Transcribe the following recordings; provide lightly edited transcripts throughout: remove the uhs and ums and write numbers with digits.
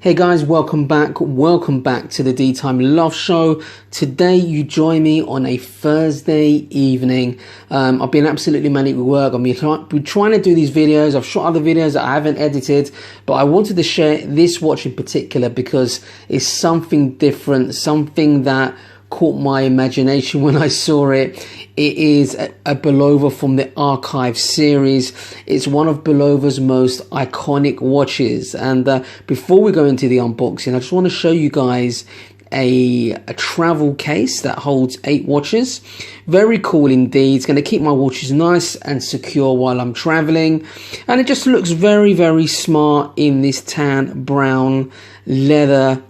Hey guys, welcome back to the DeeTimeLove show. Today you join me on a Thursday evening. I've been absolutely manic with work. I've been trying to do these videos. I've shot other videos that I haven't edited, but I wanted to share this watch in particular because it's something different, something that caught my imagination when I saw it. It is a Bulova from the Archive series. It's one of Bulova's most iconic watches. And before we go into the unboxing, I just want to show you guys a travel case that holds 8 watches. Very cool indeed. It's going to keep my watches nice and secure while I'm traveling. And it just looks very, very smart in this tan brown leather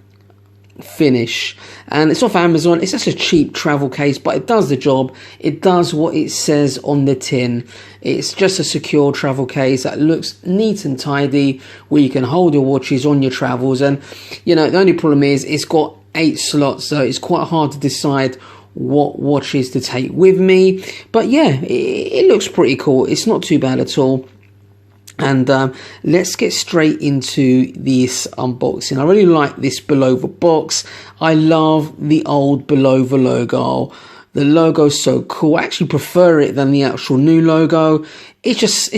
finish, and it's off Amazon. It's just a cheap travel case, but it does the job. It does what it says on the tin. It's just a secure travel case that looks neat and tidy, where you can hold your watches on your travels. And you know, the only problem is it's got 8 slots, so it's quite hard to decide what watches to take with me. But yeah, it looks pretty cool. It's not too bad at all. And let's get straight into this unboxing. I really like this Bulova box. I love the old Bulova logo. The logo's so cool. I actually prefer it than the actual new logo. It just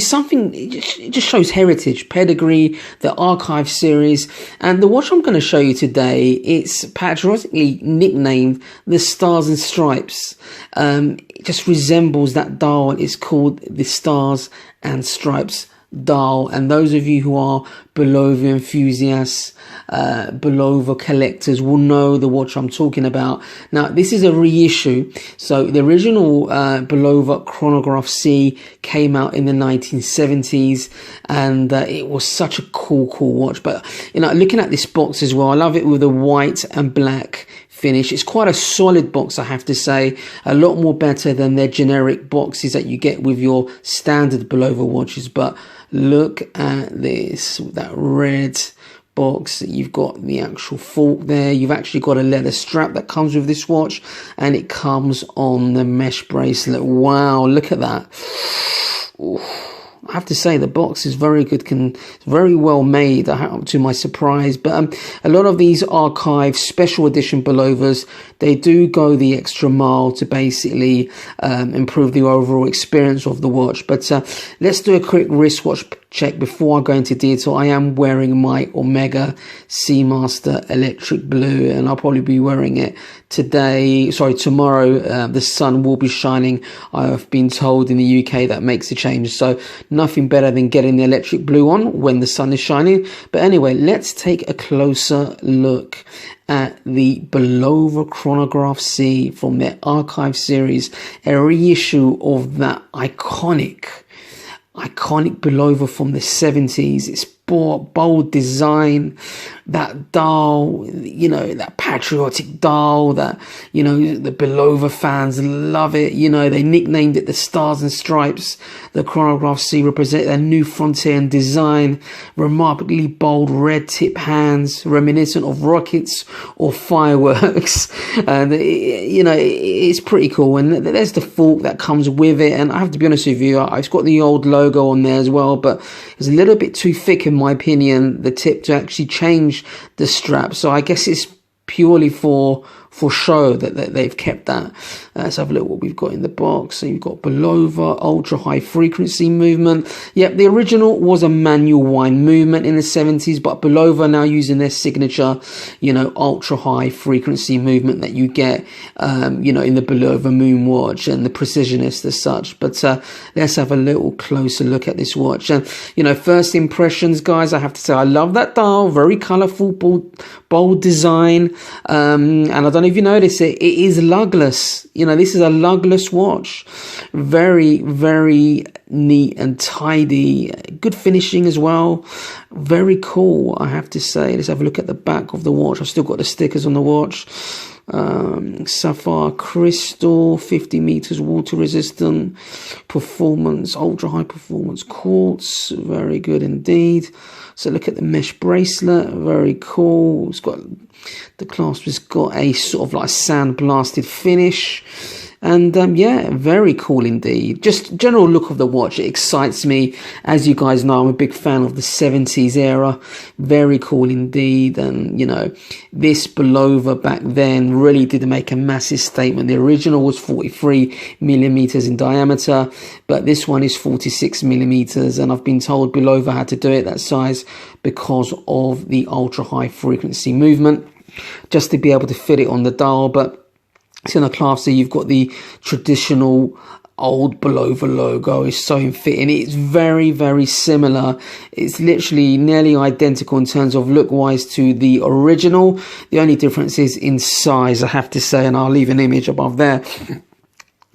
shows heritage, pedigree, the Archive series. And the watch I'm going to show you today, it's patriotically nicknamed the Stars and Stripes. It just resembles that dial. It's called the Stars and Stripes dial. And those of you who are Bulova enthusiasts, Bulova collectors will know the watch I'm talking about. Now, this is a reissue. So the original Bulova Chronograph C came out in the 1970s, and it was such a cool watch. But you know, looking at this box as well, I love it with a white and black finish. It's quite a solid box, I have to say. A lot more better than their generic boxes that you get with your standard Bulova watches. But look at this, that red box. You've got the actual fork there. You've actually got a leather strap that comes with this watch, and it comes on the mesh bracelet. Wow, look at that. Ooh. I have to say the box is very good, very well made, to my surprise. But a lot of these Archive special edition Bulovas, they do go the extra mile to basically improve the overall experience of the watch. But let's do a quick wristwatch check before I go into detail. I am wearing my Omega Seamaster Electric Blue, and I'll probably be wearing it tomorrow. The sun will be shining, I have been told, in the UK. That makes a change, so nothing better than getting the electric blue on when the sun is shining. But anyway, let's take a closer look at the Bulova Chronograph C from their Archive series, a reissue of that iconic Bulova from the 70s. It's bold design, that dial, you know, that patriotic dial that, you know, the Bulova fans love it. You know, they nicknamed it the Stars and Stripes. The Chronograph C represent a new frontier in design, remarkably bold red tip hands, reminiscent of rockets or fireworks. And you know, it's pretty cool. And there's the fork that comes with it. And I have to be honest with you, it's got the old logo on there as well, but it's a little bit too thick, in my opinion, the tip, to actually change the strap. So I guess it's purely for show that they've kept that. Let's have a look what we've got in the box. So you've got Bulova ultra high frequency movement. Yep, the original was a manual wind movement in the 70s, but Bulova now using their signature, you know, ultra high frequency movement that you get, you know, in the Bulova Moon watch and the Precisionist as such. But let's have a little closer look at this watch. And you know, first impressions, guys, I have to say I love that dial. Very colorful, bold design. And I don't know if you notice it is lugless. You know, this is a lugless watch. Very, very neat and tidy. Good finishing as well. Very cool, I have to say. Let's have a look at the back of the watch. I've still got the stickers on the watch. Sapphire crystal, 50 meters water resistant, performance, ultra high performance quartz. Very good indeed. So look at the mesh bracelet, very cool. It's got, the clasp has got a sort of like sand blasted finish. And yeah, very cool indeed. Just general look of the watch, it excites me. As you guys know, I'm a big fan of the 70s era. Very cool indeed. And you know, this Bulova back then really did make a massive statement. The original was 43 millimeters in diameter, but this one is 46 millimeters, and I've been told Bulova had to do it that size because of the ultra high frequency movement, just to be able to fit it on the dial. But Chronograph C, you've got the traditional old Bulova logo. It's so fitting. It's very, very similar. It's literally nearly identical in terms of look wise to the original. The only difference is in size, I have to say, and I'll leave an image above there.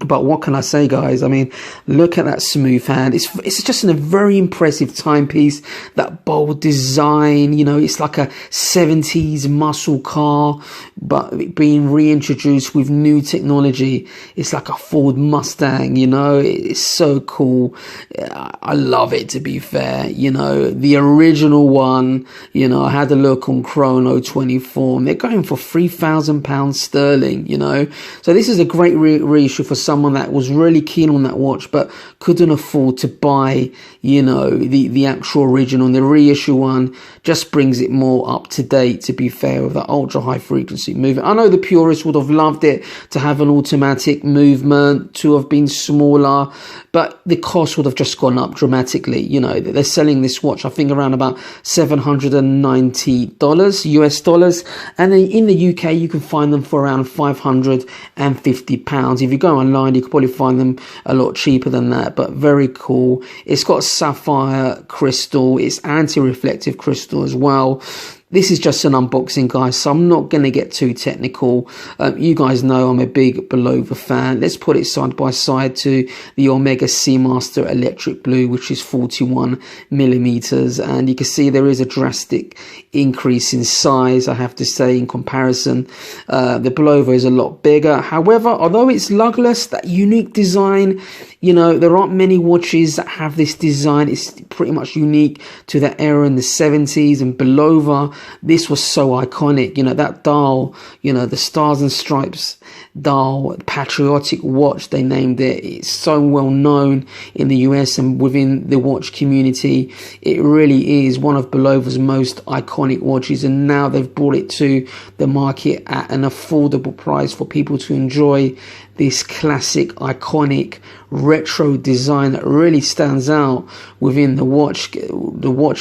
But what can I say, guys? I mean, look at that smooth hand. It's just a very impressive timepiece. That bold design, you know, it's like a 70s muscle car, but being reintroduced with new technology. It's like a Ford Mustang, you know. It's so cool. I love it, to be fair. You know, the original one, you know, I had a look on Chrono 24, and they're going for £3,000 sterling, you know. So this is a great reissue for someone that was really keen on that watch but couldn't afford to buy, you know, the actual original. And the reissue one just brings it more up to date, to be fair, with that ultra high frequency movement. I know the purists would have loved it to have an automatic movement, to have been smaller, but the cost would have just gone up dramatically. You know, they're selling this watch, I think, around about $790 US dollars, and then in the UK you can find them for around £550. If you go online, you could probably find them a lot cheaper than that, but very cool. It's got sapphire crystal, it's anti-reflective crystal as well. This is just an unboxing, guys, so I'm not going to get too technical. You guys know I'm a big Bulova fan. Let's put it side by side to the Omega Seamaster Electric Blue, which is 41 millimeters. And you can see there is a drastic increase in size, I have to say, in comparison. The Bulova is a lot bigger. However, although it's lugless, that unique design, you know, there aren't many watches that have this design. It's pretty much unique to that era in the 70s, and Bulova, this was so iconic. You know, that dial, you know, the Stars and Stripes dial, patriotic watch, they named it. It's so well known in the US and within the watch community. It really is one of Bulova's most iconic watches, and now they've brought it to the market at an affordable price for people to enjoy this classic, iconic, retro design that really stands out within the watch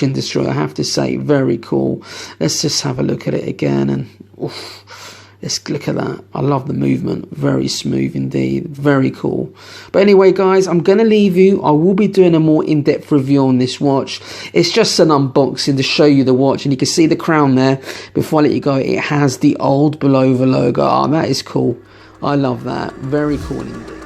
industry, I have to say. Very cool. Let's just have a look at it again, and oof, let's look at that. I love the movement. Very smooth indeed. Very cool. But anyway, guys, I'm going to leave you. I will be doing a more in-depth review on this watch. It's just an unboxing to show you the watch, and you can see the crown there. Before I let you go, it has the old Bulova logo. Oh, that is cool. I love that. Very cool indeed.